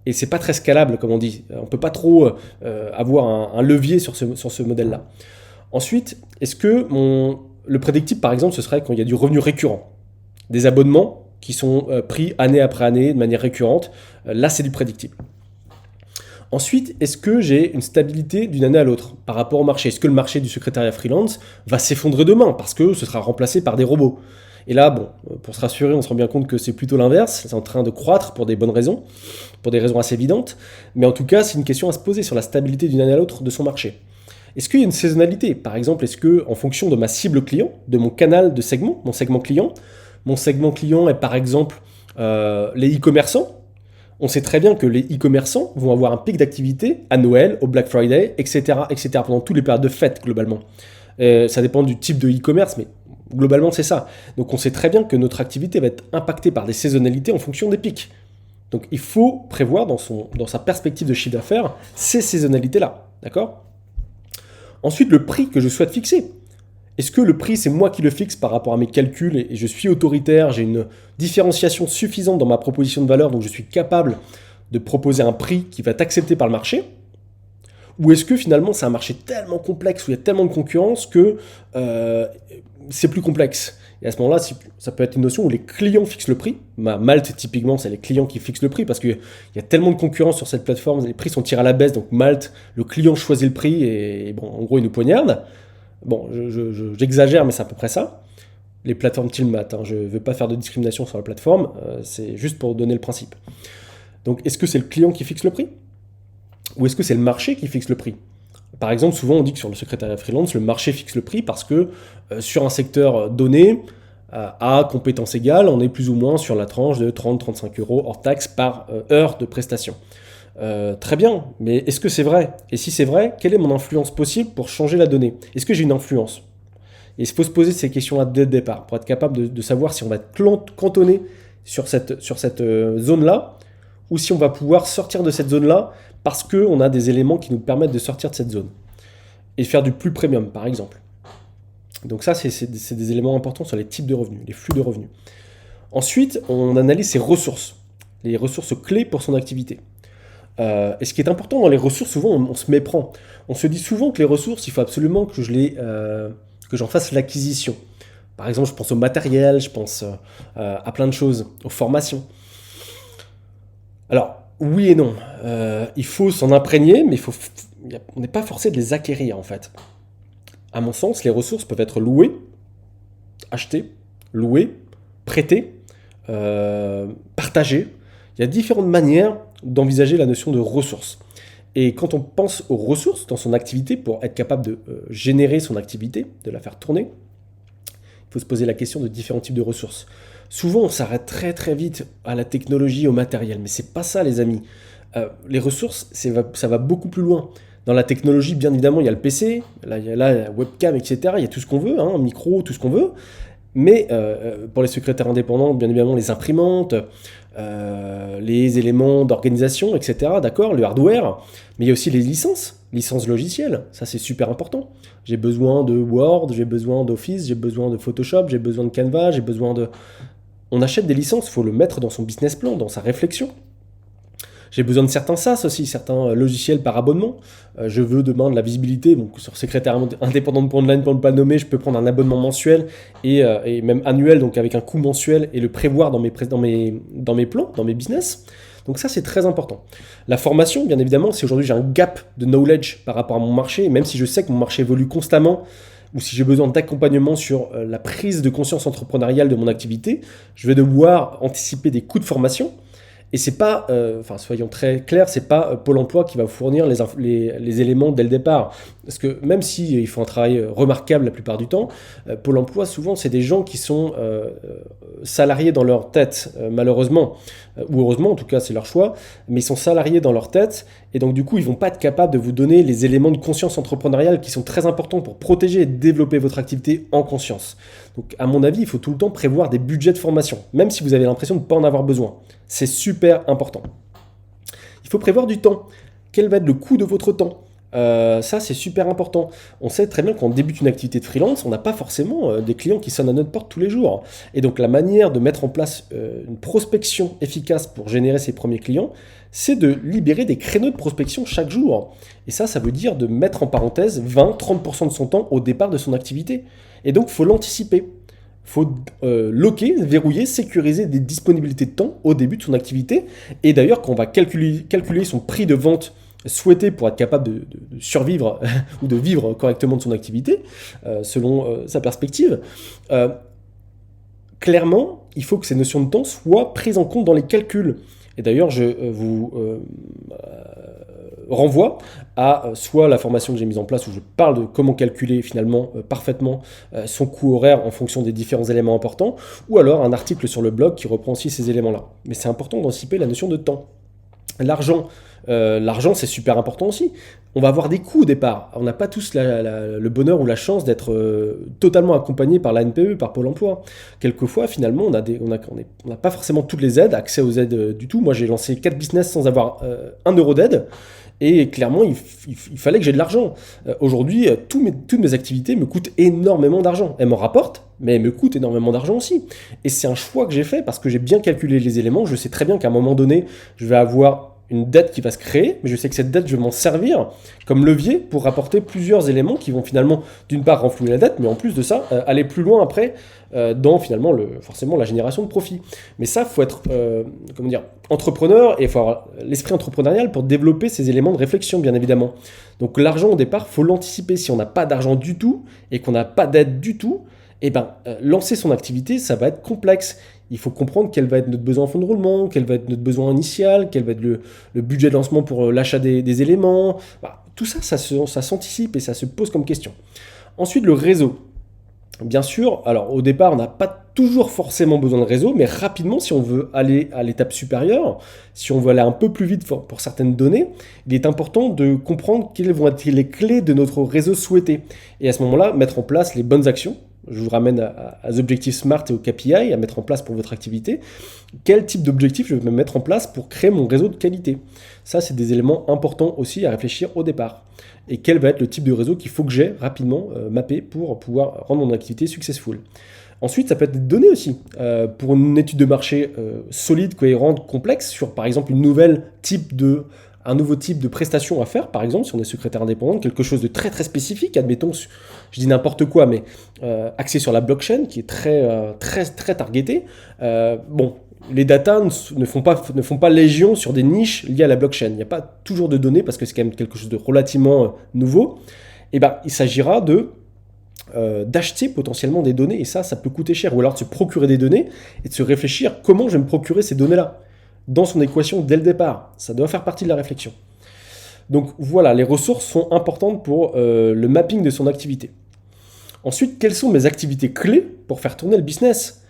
et c'est pas très scalable, comme on dit. On peut pas trop avoir un levier sur ce modèle-là. Ensuite, est-ce que le prédictible, par exemple, ce serait quand il y a du revenu récurrent, des abonnements qui sont pris année après année de manière récurrente. Là, c'est du prédictible. Ensuite, est-ce que j'ai une stabilité d'une année à l'autre par rapport au marché? Est-ce que le marché du secrétariat freelance va s'effondrer demain parce que ce sera remplacé par des robots? Et là, bon, pour se rassurer, on se rend bien compte que c'est plutôt l'inverse. C'est en train de croître pour des bonnes raisons, pour des raisons assez évidentes. Mais en tout cas, c'est une question à se poser sur la stabilité d'une année à l'autre de son marché. Est-ce qu'il y a une saisonnalité? Par exemple, est-ce que, en fonction de ma cible client, de mon canal de segment, mon segment client est par exemple les e-commerçants? On sait très bien que les e-commerçants vont avoir un pic d'activité à Noël, au Black Friday, etc., etc., pendant toutes les périodes de fête, globalement. Ça dépend du type de e-commerce, mais globalement, c'est ça. Donc, on sait très bien que notre activité va être impactée par des saisonnalités en fonction des pics. Donc, il faut prévoir dans sa perspective de chiffre d'affaires ces saisonnalités-là. D'accord? Ensuite, le prix que je souhaite fixer. Est-ce que le prix, c'est moi qui le fixe par rapport à mes calculs et je suis autoritaire, j'ai une différenciation suffisante dans ma proposition de valeur, donc je suis capable de proposer un prix qui va être accepté par le marché? Ou est-ce que finalement c'est un marché tellement complexe où il y a tellement de concurrence que c'est plus complexe? Et à ce moment-là, ça peut être une notion où les clients fixent le prix. Malte, typiquement, c'est les clients qui fixent le prix parce qu'il y a tellement de concurrence sur cette plateforme, les prix sont tirés à la baisse, donc Malte, le client choisit le prix et bon, en gros, il nous poignarde. Bon, j'exagère, mais c'est à peu près ça. Les plateformes Tilmat, hein, je ne veux pas faire de discrimination sur la plateforme, c'est juste pour donner le principe. Donc, est-ce que c'est le client qui fixe le prix? Ou est-ce que c'est le marché qui fixe le prix? Par exemple, souvent on dit que sur le secrétariat freelance, le marché fixe le prix parce que sur un secteur donné, à compétence égale, on est plus ou moins sur la tranche de 30-35 € hors taxe par heure de prestation. Très bien, mais est-ce que c'est vrai? Et si c'est vrai, quelle est mon influence possible pour changer la donnée? Est-ce que j'ai une influence? Et il faut se poser ces questions-là dès le départ pour être capable de savoir si on va être cantonné sur cette zone-là ou si on va pouvoir sortir de cette zone-là parce qu'on a des éléments qui nous permettent de sortir de cette zone et faire du plus premium, par exemple. Donc ça, c'est des éléments importants sur les types de revenus, les flux de revenus. Ensuite, on analyse ses ressources, les ressources clés pour son activité. Et ce qui est important dans les ressources, souvent on se méprend. On se dit souvent que les ressources, il faut absolument que j'en fasse l'acquisition. Par exemple, je pense au matériel, je pense à plein de choses, aux formations. Alors, oui et non. Il faut s'en imprégner, mais on n'est pas forcé de les acquérir en fait. À mon sens, les ressources peuvent être louées, achetées, louées, prêtées, partagées. Il y a différentes manières d'envisager la notion de ressources. Et quand on pense aux ressources dans son activité, pour être capable de générer son activité, de la faire tourner, il faut se poser la question de différents types de ressources. Souvent, on s'arrête très très vite à la technologie, au matériel, mais c'est pas ça, les amis. Les ressources, ça va beaucoup plus loin. Dans la technologie, bien évidemment, il y a le PC, là, il y a la webcam, etc. Il y a tout ce qu'on veut, hein, micro, tout ce qu'on veut. Mais pour les secrétaires indépendants, bien évidemment, les imprimantes, les éléments d'organisation, etc. D'accord, le hardware. Mais il y a aussi les licences logicielles. Ça, c'est super important. J'ai besoin de Word, j'ai besoin d'Office, j'ai besoin de Photoshop, j'ai besoin de Canva, j'ai besoin de... On achète des licences, il faut le mettre dans son business plan, dans sa réflexion. J'ai besoin de certains SaaS aussi, certains logiciels par abonnement. Je veux demain de la visibilité, donc sur secrétaire indépendant pour online, pour ne pas le nommer, je peux prendre un abonnement mensuel et même annuel, donc avec un coût mensuel, et le prévoir dans mes plans, dans mes business. Donc ça, c'est très important. La formation, bien évidemment, si aujourd'hui j'ai un gap de knowledge par rapport à mon marché, et même si je sais que mon marché évolue constamment, ou si j'ai besoin d'accompagnement sur la prise de conscience entrepreneuriale de mon activité, je vais devoir anticiper des coûts de formation. Et c'est pas, soyons très clairs, c'est pas Pôle emploi qui va vous fournir les éléments dès le départ. Parce que même s'ils font un travail remarquable la plupart du temps, Pôle emploi, souvent, c'est des gens qui sont salariés dans leur tête, malheureusement, ou heureusement, en tout cas, c'est leur choix, mais ils sont salariés dans leur tête, et donc du coup, ils vont pas être capables de vous donner les éléments de conscience entrepreneuriale qui sont très importants pour protéger et développer votre activité en conscience. Donc, à mon avis, il faut tout le temps prévoir des budgets de formation, même si vous avez l'impression de ne pas en avoir besoin. C'est super important. Il faut prévoir du temps. Quel va être le coût de votre temps ? Ça, c'est super important. On sait très bien qu'on débute une activité de freelance, on n'a pas forcément des clients qui sonnent à notre porte tous les jours. Et donc, la manière de mettre en place une prospection efficace pour générer ses premiers clients, c'est de libérer des créneaux de prospection chaque jour. Et ça veut dire de mettre en parenthèse 20-30% de son temps au départ de son activité. Et donc, il faut l'anticiper. Il faut loquer, verrouiller, sécuriser des disponibilités de temps au début de son activité. Et d'ailleurs, quand on va calculer son prix de vente souhaité pour être capable de survivre ou de vivre correctement de son activité, selon sa perspective, clairement, il faut que ces notions de temps soient prises en compte dans les calculs. Et d'ailleurs, je vous renvoie à soit la formation que j'ai mise en place où je parle de comment calculer finalement parfaitement son coût horaire en fonction des différents éléments importants, ou alors un article sur le blog qui reprend aussi ces éléments-là. Mais c'est important d'anticiper la notion de temps. L'argent, c'est super important aussi. On va avoir des coûts au départ. On n'a pas tous le bonheur ou la chance d'être totalement accompagné par la NPE, par Pôle emploi. Quelquefois, finalement, on n'a pas forcément toutes les aides, accès aux aides du tout. Moi, j'ai lancé 4 business sans avoir 1 euro d'aide. Et clairement, il fallait que j'ai de l'argent. Aujourd'hui, toutes mes activités me coûtent énormément d'argent. Elles m'en rapportent, mais elles me coûtent énormément d'argent aussi. Et c'est un choix que j'ai fait parce que j'ai bien calculé les éléments. Je sais très bien qu'à un moment donné, je vais avoir une dette qui va se créer, mais je sais que cette dette, je vais m'en servir comme levier pour rapporter plusieurs éléments qui vont finalement, d'une part, renflouer la dette, mais en plus de ça, aller plus loin après dans finalement forcément la génération de profit. Mais ça, il faut être entrepreneur et il faut avoir l'esprit entrepreneurial pour développer ces éléments de réflexion, bien évidemment. Donc l'argent, au départ, il faut l'anticiper. Si on n'a pas d'argent du tout et qu'on n'a pas d'aide du tout, lancer son activité, ça va être complexe. Il faut comprendre quel va être notre besoin en fonds de roulement, quel va être notre besoin initial, quel va être le budget de lancement pour l'achat des éléments. Tout ça, ça s'anticipe et ça se pose comme question. Ensuite, le réseau. Bien sûr, alors au départ, on n'a pas toujours forcément besoin de réseau, mais rapidement, si on veut aller à l'étape supérieure, si on veut aller un peu plus vite pour certaines données, il est important de comprendre quelles vont être les clés de notre réseau souhaité. Et à ce moment-là, mettre en place les bonnes actions. Je vous ramène aux objectifs SMART et aux KPI à mettre en place pour votre activité. Quel type d'objectif je vais mettre en place pour créer mon réseau de qualité ? Ça, c'est des éléments importants aussi à réfléchir au départ. Et quel va être le type de réseau qu'il faut que j'ai rapidement mappé pour pouvoir rendre mon activité successful. Ensuite, ça peut être des données aussi. Pour une étude de marché solide, cohérente, complexe, sur par exemple une nouvelle type de un nouveau type de prestation à faire, par exemple, si on est secrétaire indépendant, quelque chose de très très spécifique, admettons, je dis n'importe quoi, mais axé sur la blockchain, qui est très targeté. Bon, les data ne font pas légion sur des niches liées à la blockchain. Il n'y a pas toujours de données, parce que c'est quand même quelque chose de relativement nouveau. Et ben, il s'agira d'acheter potentiellement des données, et ça peut coûter cher, ou alors de se procurer des données, et de se réfléchir comment je vais me procurer ces données-là, dans son équation dès le départ. Ça doit faire partie de la réflexion. Donc voilà, les ressources sont importantes pour le mapping de son activité. Ensuite, quelles sont mes activités clés pour faire tourner le business ?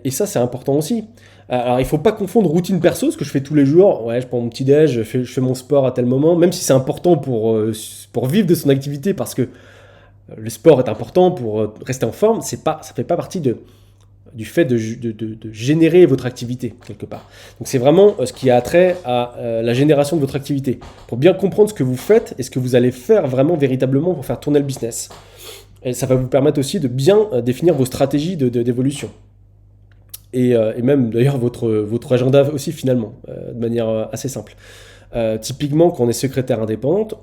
Et ça, c'est important aussi. Alors, il ne faut pas confondre routine perso, ce que je fais tous les jours. Ouais, je prends mon petit déj, je fais mon sport à tel moment, même si c'est important pour vivre de son activité, parce que le sport est important pour rester en forme, ça ne fait pas partie du fait de générer votre activité, quelque part. Donc c'est vraiment ce qui a trait à la génération de votre activité, pour bien comprendre ce que vous faites et ce que vous allez faire vraiment véritablement pour faire tourner le business. Et ça va vous permettre aussi de bien définir vos stratégies d'évolution. Et même d'ailleurs votre agenda aussi finalement, de manière assez simple. Typiquement, quand on est secrétaire indépendante,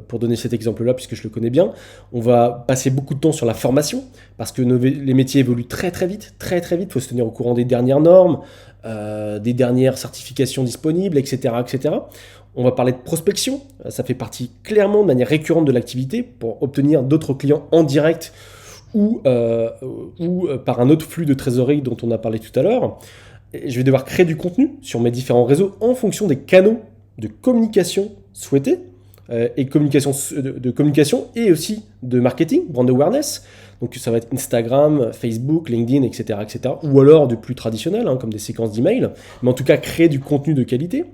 pour donner cet exemple-là, puisque je le connais bien, on va passer beaucoup de temps sur la formation, parce que les métiers évoluent très vite, il faut se tenir au courant des dernières normes, des dernières certifications disponibles, etc., etc. On va parler de prospection, ça fait partie clairement de manière récurrente de l'activité, pour obtenir d'autres clients en direct, ou par un autre flux de trésorerie dont on a parlé tout à l'heure. Et je vais devoir créer du contenu sur mes différents réseaux en fonction des canaux de communication souhaitée, et de communication et aussi de marketing, brand awareness. Donc ça va être Instagram, Facebook, LinkedIn, etc., etc. Ou alors du plus traditionnel, comme des séquences d'emails. Mais en tout cas, créer du contenu de qualité.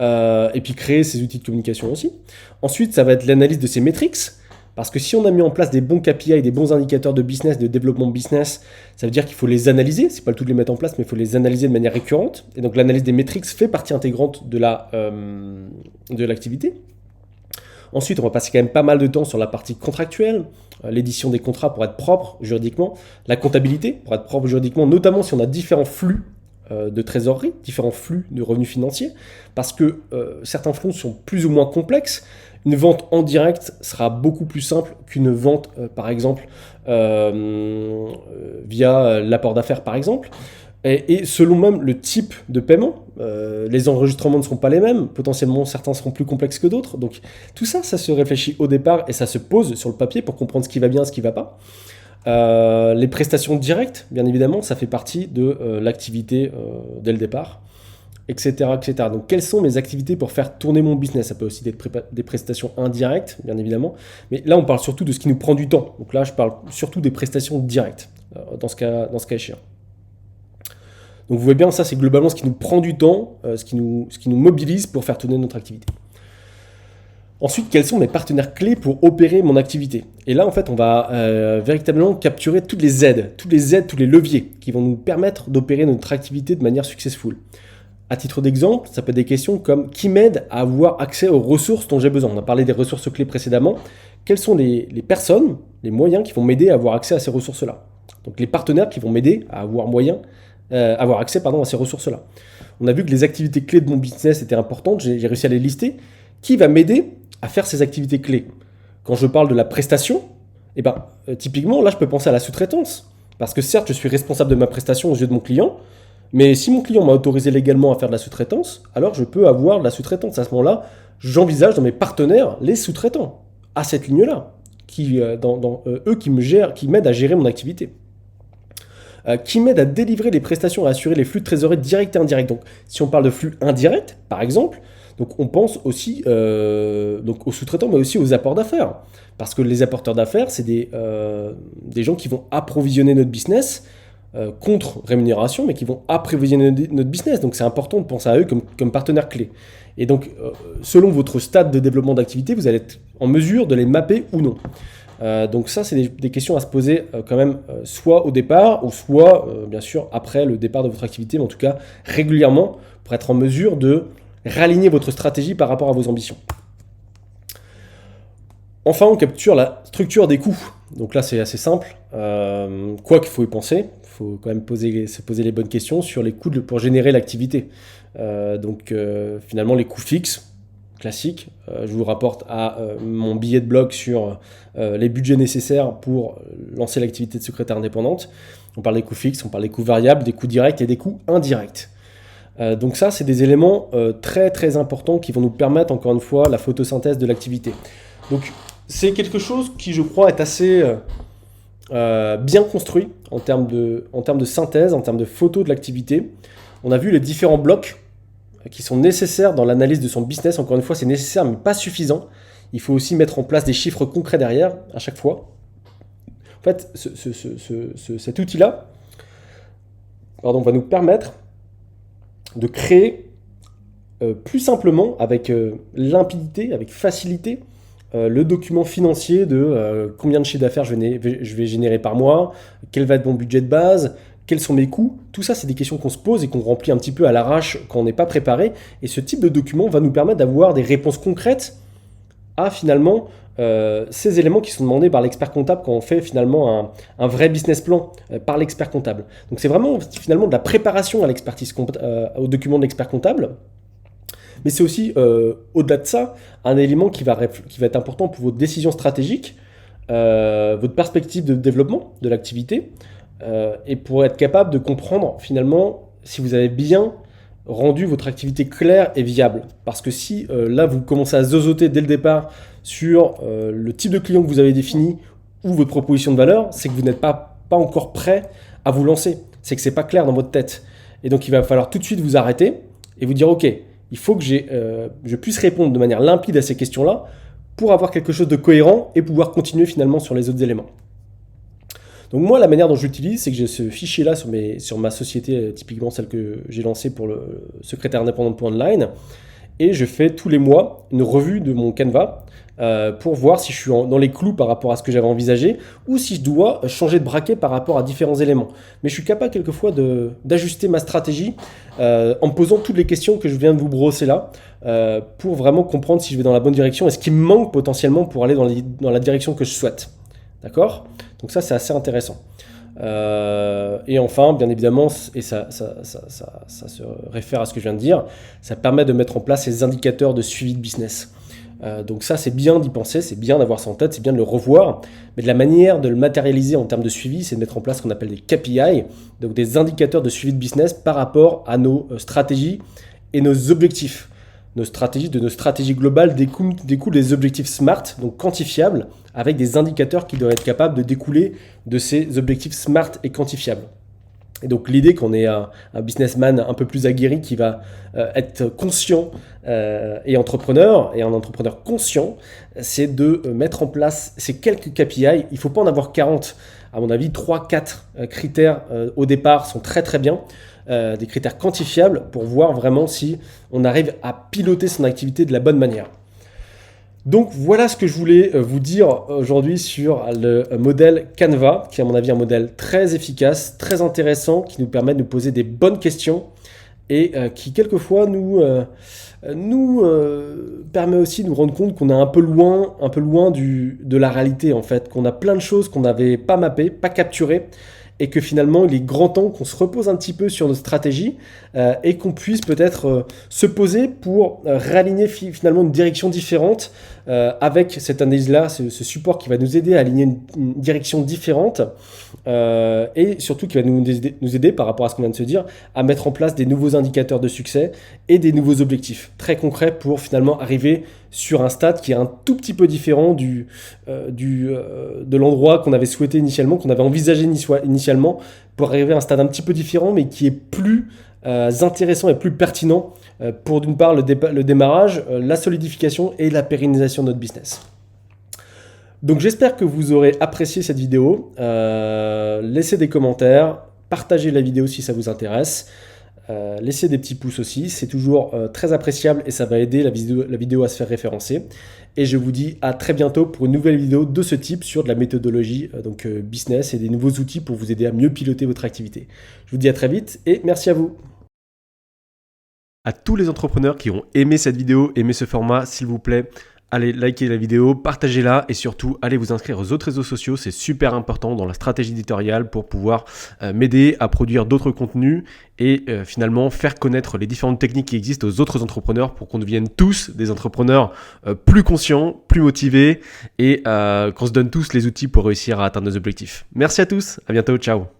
Et puis créer ces outils de communication aussi. Ensuite, ça va être l'analyse de ces métriques. Parce que si on a mis en place des bons KPI, des bons indicateurs de business, de développement de business, ça veut dire qu'il faut les analyser. C'est pas le tout de les mettre en place, mais il faut les analyser de manière récurrente. Et donc l'analyse des métriques fait partie intégrante de l'activité. Ensuite, on va passer quand même pas mal de temps sur la partie contractuelle, l'édition des contrats pour être propre juridiquement, la comptabilité pour être propre juridiquement, notamment si on a différents flux de trésorerie, différents flux de revenus financiers, parce que certains flux sont plus ou moins complexes. Une vente en direct sera beaucoup plus simple qu'une vente, par exemple, via l'apport d'affaires, par exemple. Et selon même le type de paiement, les enregistrements ne seront pas les mêmes. Potentiellement, certains seront plus complexes que d'autres. Donc tout ça, ça se réfléchit au départ et ça se pose sur le papier pour comprendre ce qui va bien et ce qui ne va pas. Les prestations directes, bien évidemment, ça fait partie de l'activité dès le départ, etc., etc. Donc, quelles sont mes activités pour faire tourner mon business ? Ça peut aussi être des prestations indirectes, bien évidemment. Mais là, on parle surtout de ce qui nous prend du temps. Donc là, je parle surtout des prestations directes, dans ce cas échéant. Donc, vous voyez bien, ça, c'est globalement ce qui nous prend du temps, ce qui nous mobilise pour faire tourner notre activité. Ensuite, quels sont mes partenaires clés pour opérer mon activité ? Et là, en fait, on va véritablement capturer tous les aides, tous les leviers qui vont nous permettre d'opérer notre activité de manière successful. À titre d'exemple, ça peut être des questions comme qui m'aide à avoir accès aux ressources dont j'ai besoin. On a parlé des ressources clés précédemment. Quelles sont les personnes, les moyens qui vont m'aider à avoir accès à ces ressources-là ? Donc les partenaires qui vont m'aider à avoir accès à ces ressources-là. On a vu que les activités clés de mon business étaient importantes. J'ai réussi à les lister. Qui va m'aider à faire ces activités clés ? Quand je parle de la prestation, typiquement, là, je peux penser à la sous-traitance. Parce que certes, je suis responsable de ma prestation aux yeux de mon client, mais si mon client m'a autorisé légalement à faire de la sous-traitance, alors je peux avoir de la sous-traitance. À ce moment-là, j'envisage dans mes partenaires les sous-traitants à cette ligne-là, eux qui m'aident à gérer mon activité. Qui m'aident à délivrer les prestations, à assurer les flux de trésorerie directs et indirects. Donc, si on parle de flux indirects, par exemple, donc on pense aussi aux sous-traitants, mais aussi aux apports d'affaires. Parce que les apporteurs d'affaires, c'est des gens qui vont approvisionner notre business contre rémunération, mais qui vont approvisionner notre business. Donc c'est important de penser à eux comme partenaires clés. Et donc, selon votre stade de développement d'activité, vous allez être en mesure de les mapper ou non. Donc ça, c'est des questions à se poser quand même, soit au départ, ou soit, bien sûr, après le départ de votre activité, mais en tout cas, régulièrement, pour être en mesure de réaligner votre stratégie par rapport à vos ambitions. Enfin, on capture la structure des coûts. Donc là, c'est assez simple. Quoi qu'il faut y penser, il faut quand même se poser les bonnes questions sur les coûts pour générer l'activité. Donc finalement, les coûts fixes, classique. Je vous rapporte à mon billet de blog sur les budgets nécessaires pour lancer l'activité de secrétaire indépendante. On parle des coûts fixes, on parle des coûts variables, des coûts directs et des coûts indirects. Donc ça, c'est des éléments très très importants qui vont nous permettre, encore une fois, la photosynthèse de l'activité. Donc c'est quelque chose qui, je crois, est assez bien construit en termes de synthèse, en termes de photo de l'activité. On a vu les différents blocs qui sont nécessaires dans l'analyse de son business. Encore une fois, c'est nécessaire mais pas suffisant. Il faut aussi mettre en place des chiffres concrets derrière à chaque fois. En fait, cet outil-là va nous permettre de créer plus simplement, avec limpidité, avec facilité, le document financier de combien de chiffre d'affaires je vais générer par mois, quel va être mon budget de base, quels sont mes coûts. Tout ça, c'est des questions qu'on se pose et qu'on remplit un petit peu à l'arrache quand on n'est pas préparé. Et ce type de document va nous permettre d'avoir des réponses concrètes à finalement ces éléments qui sont demandés par l'expert comptable quand on fait finalement un vrai business plan par l'expert comptable. Donc c'est vraiment finalement de la préparation à l'expertise au document de l'expert comptable. Mais c'est aussi, au-delà de ça, un élément qui va être important pour votre décision stratégique, votre perspective de développement de l'activité, et pour être capable de comprendre finalement si vous avez bien rendu votre activité claire et viable. Parce que si là vous commencez à zozoter dès le départ sur le type de client que vous avez défini ou votre proposition de valeur, c'est que vous n'êtes pas encore prêt à vous lancer. C'est que c'est pas clair dans votre tête. Et donc il va falloir tout de suite vous arrêter et vous dire ok, il faut que je puisse répondre de manière limpide à ces questions-là pour avoir quelque chose de cohérent et pouvoir continuer finalement sur les autres éléments. Donc moi, la manière dont j'utilise, c'est que j'ai ce fichier-là sur ma société, typiquement celle que j'ai lancée pour le secrétaire indépendant.online, et je fais tous les mois une revue de mon Canva pour voir si je suis dans les clous par rapport à ce que j'avais envisagé ou si je dois changer de braquet par rapport à différents éléments. Mais je suis capable quelquefois d'ajuster ma stratégie en me posant toutes les questions que je viens de vous brosser là pour vraiment comprendre si je vais dans la bonne direction et ce qui me manque potentiellement pour aller dans la direction que je souhaite. D'accord ? Donc ça, c'est assez intéressant. Et enfin, bien évidemment, et ça se réfère à ce que je viens de dire, ça permet de mettre en place ces indicateurs de suivi de business. Donc ça, c'est bien d'y penser, c'est bien d'avoir ça en tête, c'est bien de le revoir, mais de la manière de le matérialiser en termes de suivi, c'est de mettre en place ce qu'on appelle des KPI, donc des indicateurs de suivi de business par rapport à nos stratégies et nos objectifs. De nos stratégies globales découlent des objectifs SMART, donc quantifiables, avec des indicateurs qui doivent être capables de découler de ces objectifs SMART et quantifiables. Et donc l'idée qu'on ait un businessman un peu plus aguerri qui va être conscient et entrepreneur, et un entrepreneur conscient, c'est de mettre en place ces quelques KPI. Il ne faut pas en avoir 40. À mon avis, 3-4 critères au départ sont très très bien. Des critères quantifiables pour voir vraiment si on arrive à piloter son activité de la bonne manière. Donc voilà ce que je voulais vous dire aujourd'hui sur le modèle Canva, qui est à mon avis un modèle très efficace, très intéressant, qui nous permet de nous poser des bonnes questions et qui quelquefois nous permet aussi de nous rendre compte qu'on est un peu loin de la réalité en fait, qu'on a plein de choses qu'on n'avait pas mappées, pas capturées, et que finalement il est grand temps qu'on se repose un petit peu sur nos stratégies et qu'on puisse peut-être se poser pour réaligner finalement une direction différente avec cette analyse-là, ce support qui va nous aider à aligner une direction différente et surtout qui va nous aider par rapport à ce qu'on vient de se dire à mettre en place des nouveaux indicateurs de succès et des nouveaux objectifs très concrets pour finalement arriver sur un stade qui est un tout petit peu différent de l'endroit qu'on avait souhaité initialement, qu'on avait envisagé initialement, pour arriver à un stade un petit peu différent, mais qui est plus intéressant et plus pertinent pour d'une part le démarrage, la solidification et la pérennisation de notre business. Donc j'espère que vous aurez apprécié cette vidéo. Laissez des commentaires, partagez la vidéo si ça vous intéresse. Laissez des petits pouces aussi, c'est toujours très appréciable et ça va aider la vidéo à se faire référencer. Et je vous dis à très bientôt pour une nouvelle vidéo de ce type sur de la méthodologie business et des nouveaux outils pour vous aider à mieux piloter votre activité. Je vous dis à très vite et merci à vous. À tous les entrepreneurs qui ont aimé cette vidéo, aimé ce format, s'il vous plaît, Allez, likez la vidéo, partagez-la et surtout, allez vous inscrire aux autres réseaux sociaux. C'est super important dans la stratégie éditoriale pour pouvoir m'aider à produire d'autres contenus et finalement faire connaître les différentes techniques qui existent aux autres entrepreneurs pour qu'on devienne tous des entrepreneurs plus conscients, plus motivés et qu'on se donne tous les outils pour réussir à atteindre nos objectifs. Merci à tous, à bientôt, ciao.